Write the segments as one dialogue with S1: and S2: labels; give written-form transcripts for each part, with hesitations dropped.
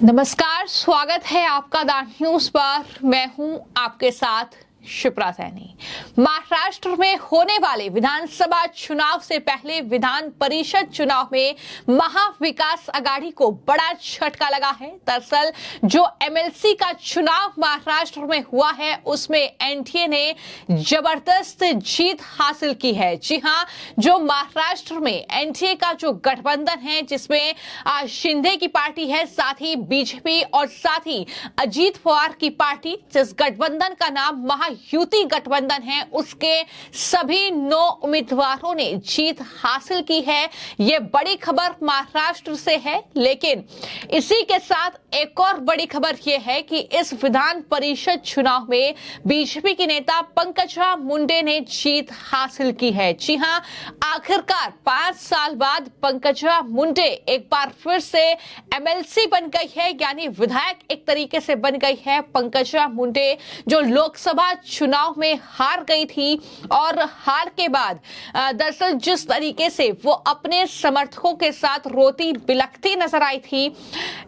S1: नमस्कार, स्वागत है आपका द न्यूज पर। मैं हूं आपके साथ शिप्रा सैनी। महाराष्ट्र में होने वाले विधानसभा चुनाव से पहले विधान परिषद चुनाव में महाविकास आघाड़ी को बड़ा झटका लगा है। दरअसल जो एमएलसी का चुनाव महाराष्ट्र में हुआ है उसमें एनडीए ने जबरदस्त जीत हासिल की है। जी हां, जो महाराष्ट्र में एनडीए का जो गठबंधन है जिसमें शिंदे की पार्टी है, साथ ही बीजेपी और साथ ही अजीत पवार की पार्टी, जिस गठबंधन का नाम युति गठबंधन है, उसके सभी 9 उम्मीदवारों ने जीत हासिल की है। यह बड़ी खबर महाराष्ट्र से है, लेकिन इसी के साथ एक और बड़ी खबर यह है कि इस विधान परिषद चुनाव में बीजेपी की नेता पंकजा मुंडे ने जीत हासिल की है। जी हां, आखिरकार 5 साल बाद पंकजा मुंडे एक बार फिर से एमएलसी बन गई है, यानी विधायक एक तरीके से बन गई है। पंकजा मुंडे जो लोकसभा चुनाव में हार गई थी और हार के बाद दरअसल जिस तरीके से वो अपने समर्थकों के साथ रोती बिलखती नजर आई थी,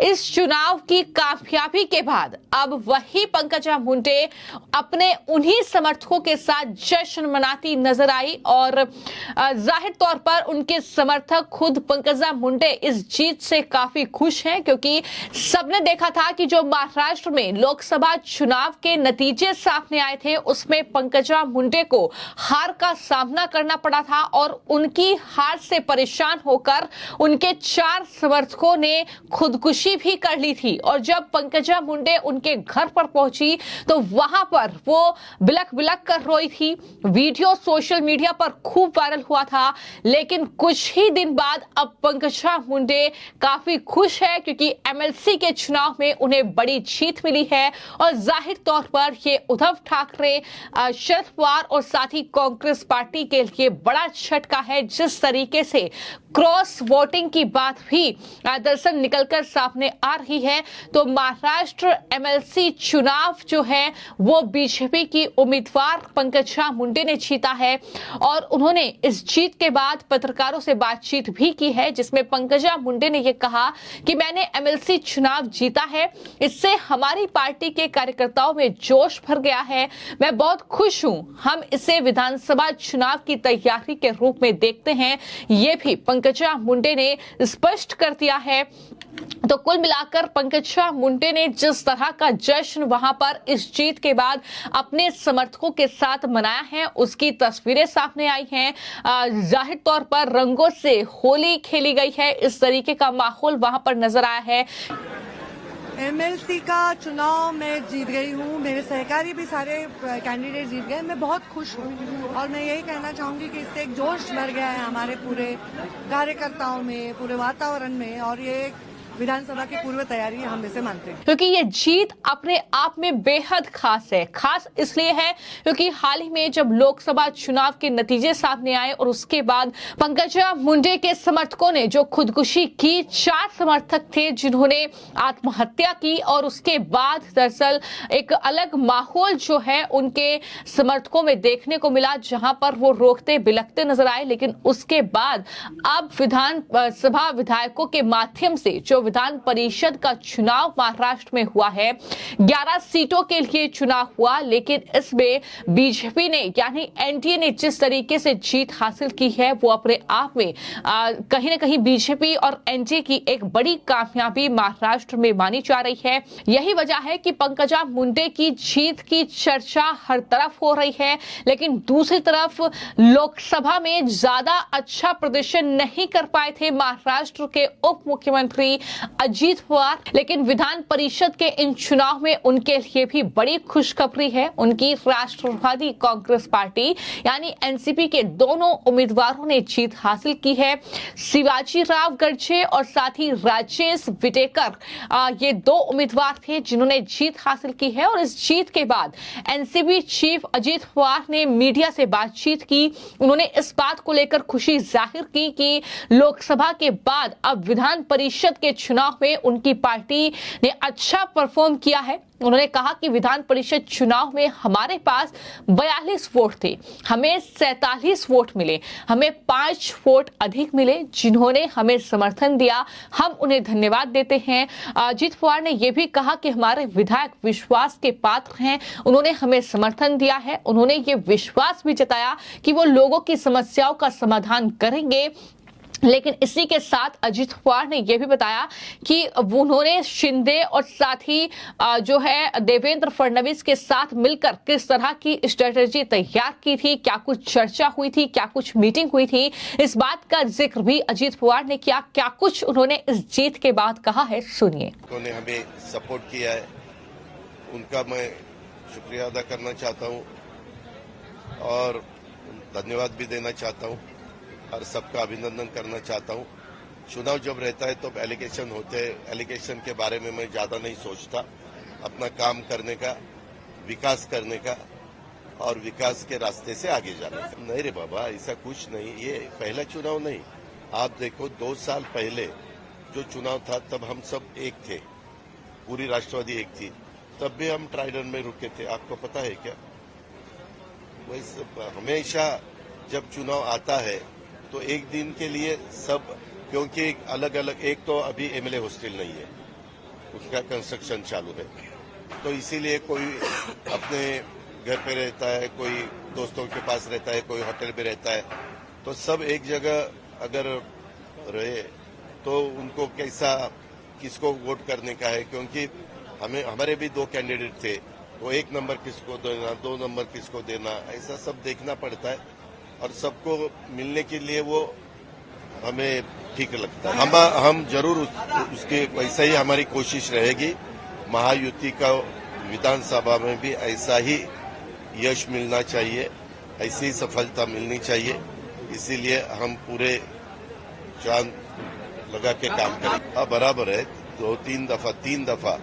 S1: इस चुनाव की कामयाबी के बाद अब वही पंकजा मुंडे अपने उन्हीं समर्थकों के साथ जश्न मनाती नजर आई और जाहिर तौर पर उनके समर्थक खुद पंकजा मुंडे इस जीत से काफी खुश हैं, क्योंकि सबने देखा था कि जो महाराष्ट्र में लोकसभा चुनाव के नतीजे सामने आए थे उसमें पंकजा मुंडे को हार का सामना करना पड़ा था और उनकी हार से परेशान होकर उनके 4 समर्थकों ने खुदकुशी भी कर ली थी। और जब पंकजा मुंडे उनके घर पर पहुंची तो वहां पर वो बिलख बिलख कर रोई थी। वीडियो सोशल मीडिया पर खूब वायरल हुआ था, लेकिन कुछ ही दिन बाद अब पंकजा मुंडे काफी खुश है, क्योंकि एमएलसी के चुनाव में उन्हें बड़ी जीत मिली है और जाहिर तौर पर ये उद्धव ठाकरे, शरद पवार और साथ ही कांग्रेस पार्टी के लिए बड़ा झटका है। जिस तरीके से क्रॉस वोटिंग की बात भी दरअसल निकलकर सामने आ रही है, तो महाराष्ट्र एमएलसी चुनाव जो है वो बीजेपी की उम्मीदवार पंकजा मुंडे ने जीता है और उन्होंने इस जीत के बाद पत्रकारों से बातचीत भी की है, जिसमें पंकजा मुंडे ने यह कहा कि मैंने एमएलसी चुनाव जीता है, इससे हमारी पार्टी के कार्यकर्ताओं में जोश भर गया है। मैं बहुत खुश हूं। हम इसे विधानसभा चुनाव की तैयारी के रूप में देखते हैं, ये भी पंकजा मुंडे ने स्पष्ट कर दिया है। तो कुल मिलाकर पंकजा मुंडे ने जिस तरह का जश्न वहां पर इस जीत के बाद अपने समर्थकों के साथ मनाया है, उसकी तस्वीरें सामने आई हैं। जाहिर तौर पर रंगों से होली खेली गई है, इस तरीके का माहौल वहां पर नजर आया है।
S2: एमएलसी का चुनाव मैं जीत गई हूँ, मेरे सहकारी भी सारे कैंडिडेट जीत गए। मैं बहुत खुश हूँ और मैं यही कहना चाहूंगी कि इससे एक जोश भर गया है हमारे पूरे कार्यकर्ताओं में, पूरे वातावरण में, और ये विधानसभा की पूर्व तैयारी हम इसे मानते हैं।
S1: क्योंकि ये जीत अपने आप में बेहद खास है। खास इसलिए है क्योंकि हाल ही में जब लोकसभा चुनाव के नतीजे सामने आए और उसके बाद पंकजा मुंडे के समर्थकों ने जो खुदकुशी की, 4 समर्थक थे जिन्होंने आत्महत्या की और उसके बाद दरअसल एक अलग माहौल जो है उनके समर्थकों में देखने को मिला, जहां पर वो रोकते बिलखते नजर आए। लेकिन उसके बाद अब विधानसभा विधायकों के माध्यम से जो विधान परिषद का चुनाव महाराष्ट्र में हुआ है, 11 सीटों के लिए चुनाव हुआ, लेकिन इसमें बीजेपी ने यानी एनडीए ने जिस तरीके से जीत हासिल की है वो अपने आप में कहीं ना कहीं बीजेपी और एनडीए की एक बड़ी कामयाबी महाराष्ट्र में मानी जा रही है। यही वजह है कि पंकजा मुंडे की जीत की चर्चा हर तरफ हो रही है, लेकिन दूसरी तरफ लोकसभा में ज्यादा अच्छा प्रदर्शन नहीं कर पाए थे महाराष्ट्र के उप मुख्यमंत्री अजीत पवार, लेकिन विधान परिषद के इन चुनाव में उनके लिए भी बड़ी खुशखबरी है। उनकी राष्ट्रवादी कांग्रेस पार्टी यानी एनसीपी के दोनों उम्मीदवारों ने जीत हासिल की है। शिवाजी राव गर्जे और साथ ही राजेश विटेकर, ये 2 उम्मीदवार थे जिन्होंने जीत हासिल की है। और इस जीत के बाद एनसीपी चीफ अजीत पवार ने मीडिया से बातचीत की। उन्होंने इस बात को लेकर खुशी जाहिर की कि लोकसभा के बाद अब विधान परिषद के चुनाव में उनकी पार्टी ने अच्छा परफॉर्म किया है। उन्होंने कहा कि विधान परिषद चुनाव में हमारे पास 42 वोट थे, हमें 47 वोट मिले, हमें 5 वोट अधिक मिले। जिन्होंने हमें समर्थन दिया हम उन्हें धन्यवाद देते हैं। अजित पवार ने यह भी कहा कि हमारे विधायक विश्वास के पात्र हैं, उन्होंने हमें समर्थन दिया है। उन्होंने ये विश्वास भी जताया कि वो लोगों की समस्याओं का समाधान करेंगे। लेकिन इसी के साथ अजित पवार ने यह भी बताया कि उन्होंने शिंदे और साथ ही जो है देवेंद्र फडणवीस के साथ मिलकर किस तरह की स्ट्रेटेजी तैयार की थी, क्या कुछ चर्चा हुई थी, क्या कुछ मीटिंग हुई थी, इस बात का जिक्र भी अजित पवार ने किया। क्या कुछ उन्होंने इस जीत के बाद कहा है, सुनिए।
S3: उन्होंने हमें सपोर्ट किया है, उनका मैं शुक्रिया अदा करना चाहता हूं और धन्यवाद भी देना चाहता हूं और सबका अभिनंदन करना चाहता हूं। चुनाव जब रहता है तो एलिगेशन होते हैं, एलिगेशन के बारे में मैं ज्यादा नहीं सोचता, अपना काम करने का, विकास करने का और विकास के रास्ते से आगे जाने का। नहीं रे बाबा, ऐसा कुछ नहीं, ये पहला चुनाव नहीं। आप देखो 2 साल पहले जो चुनाव था तब हम सब एक थे, पूरी राष्ट्रवादी एक थी, तब भी हम ट्राइडन में रुके थे, आपको पता है क्या? वैसे हमेशा जब चुनाव आता है तो एक दिन के लिए सब, क्योंकि अलग अलग, एक तो अभी एमएलए हॉस्टल नहीं है, उसका कंस्ट्रक्शन चालू है, तो इसीलिए कोई अपने घर पे रहता है, कोई दोस्तों के पास रहता है, कोई होटल में रहता है, तो सब एक जगह अगर रहे तो उनको कैसा, किसको वोट करने का है, क्योंकि हमारे भी 2 कैंडिडेट थे, तो 1 नंबर किसको देना, 2 नंबर किसको देना, ऐसा सब देखना पड़ता है और सबको मिलने के लिए वो हमें ठीक लगता है। हम जरूर उसके वैसा ही हमारी कोशिश रहेगी। महायुति का विधानसभा में भी ऐसा ही यश मिलना चाहिए, ऐसी ही सफलता मिलनी चाहिए, इसीलिए हम पूरे जान लगा के काम करें। हाँ, बराबर है, 3 दफा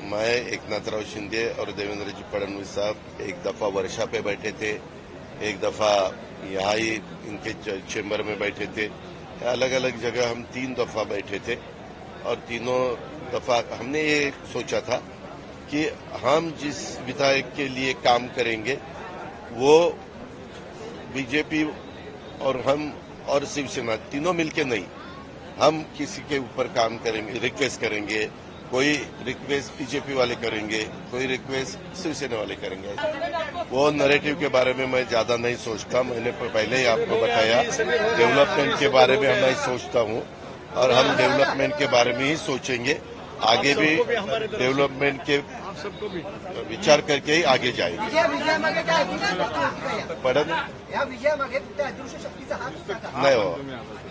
S3: मैं एकनाथराव शिंदे और देवेंद्र जी फडणवीस साहब एक दफा वर्षा पे बैठे थे, एक दफा यहाँ ही इनके चेंबर में बैठे थे, अलग अलग जगह हम 3 दफा बैठे थे और तीनों दफा हमने ये सोचा था कि हम जिस विधायक के लिए काम करेंगे वो बीजेपी और हम और शिवसेना तीनों मिलके नहीं, हम किसी के ऊपर काम करेंगे, रिक्वेस्ट करेंगे, कोई रिक्वेस्ट बीजेपी वाले करेंगे, कोई रिक्वेस्ट शिवसेना वाले करेंगे। वो नैरेटिव के बारे में मैं ज्यादा नहीं सोचता, मैंने पहले ही आपको बताया, डेवलपमेंट के बारे में मैं सोचता हूँ और हम डेवलपमेंट के बारे में ही सोचेंगे, आगे भी डेवलपमेंट के विचार करके ही आगे जाएंगे। नाही हो,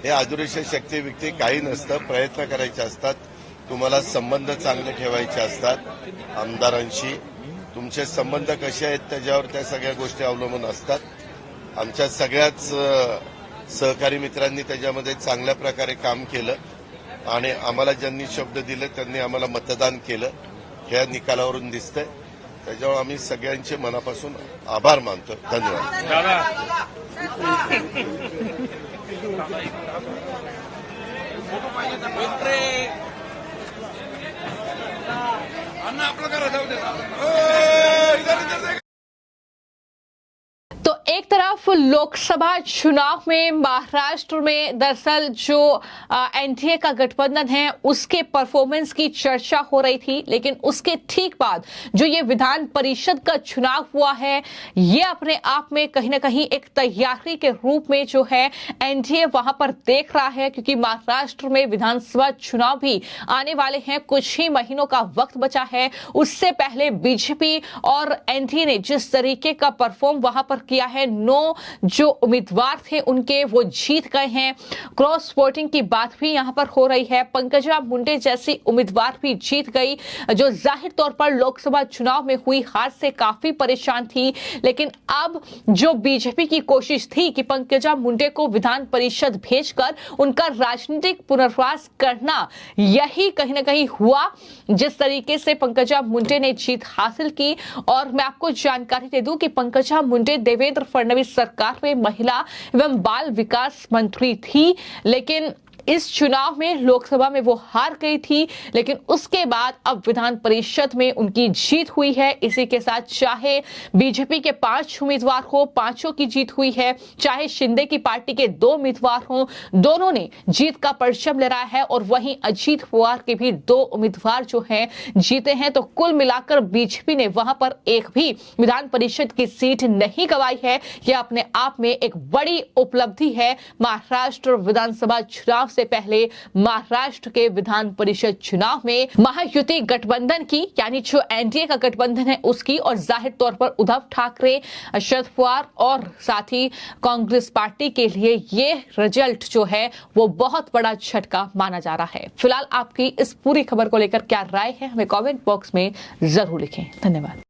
S3: हे अदृश्य शक्ती व्यक्ती काही नसतं, प्रयत्न करायचे असतात, तुम्हाला संबंध चांगले ठेवायचे असतात आमदारांशी, तुमचे संबंध कसे आहेत त्याच्यावर त्या सगळ्या गोष्टी अवलंबून असतात। आमच्या सगळ्याच सहकारी मित्रांनी त्याच्यामध्ये चांगल्या प्रकारे काम केलं आणि आम्हाला ज्यांनी शब्द दिले त्यांनी आम्हाला मतदान केलं, ह्या निकालावरून दिसतंय, त्याच्यावर आम्ही सगळ्यांचे मनापासून आभार मानतो। धन्यवाद।
S1: तो एक तरफ लोकसभा चुनाव में महाराष्ट्र में दरअसल जो एनडीए का गठबंधन है उसके परफॉर्मेंस की चर्चा हो रही थी, लेकिन उसके ठीक बाद जो ये विधान परिषद का चुनाव हुआ है ये अपने आप में कहीं ना कहीं एक तैयारी के रूप में जो है एनडीए वहां पर देख रहा है, क्योंकि महाराष्ट्र में विधानसभा चुनाव भी आने वाले हैं, कुछ ही महीनों का वक्त बचा है। उससे पहले बीजेपी और एनडीए ने जिस तरीके का परफॉर्म वहां पर किया है, 9 जो उम्मीदवार थे उनके वो जीत गए हैं। क्रॉस वोटिंग की बात भी यहां पर हो रही है, पंकजा मुंडे जैसी उम्मीदवार भी जीत गई, जो जाहिर तौर पर लोकसभा चुनाव में हुई हार से काफी परेशान थी। लेकिन अब जो बीजेपी की कोशिश थी कि पंकजा मुंडे को विधान परिषद भेजकर उनका राजनीतिक पुनर्वास करना, यही कहीं ना कहीं हुआ जिस तरीके से पंकजा मुंडे ने जीत हासिल की। और मैं आपको जानकारी दे दूं कि पंकजा मुंडे देवेंद्र फडणवीस सरकार में महिला एवं बाल विकास मंत्री थी, लेकिन इस चुनाव में लोकसभा में वो हार गई थी, लेकिन उसके बाद अब विधान परिषद में उनकी जीत हुई है। इसी के साथ चाहे बीजेपी के 5 उम्मीदवार हो, 5 की जीत हुई है, चाहे शिंदे की पार्टी के 2 उम्मीदवार हो, दोनों ने जीत का परचम लहराया है। और वहीं अजीत पवार के भी 2 उम्मीदवार जो हैं जीते हैं। तो कुल मिलाकर बीजेपी ने वहां पर एक भी विधान परिषद की सीट नहीं गंवाई है। यह अपने आप में एक बड़ी उपलब्धि है महाराष्ट्र विधानसभा चुनाव से पहले महाराष्ट्र के विधान परिषद चुनाव में महायुति गठबंधन की, यानी जो एनडीए का गठबंधन है उसकी, और जाहिर तौर पर उद्धव ठाकरे, शरद पवार और साथ ही कांग्रेस पार्टी के लिए ये रिजल्ट जो है वो बहुत बड़ा झटका माना जा रहा है। फिलहाल आपकी इस पूरी खबर को लेकर क्या राय है हमें कमेंट बॉक्स में जरूर लिखें। धन्यवाद।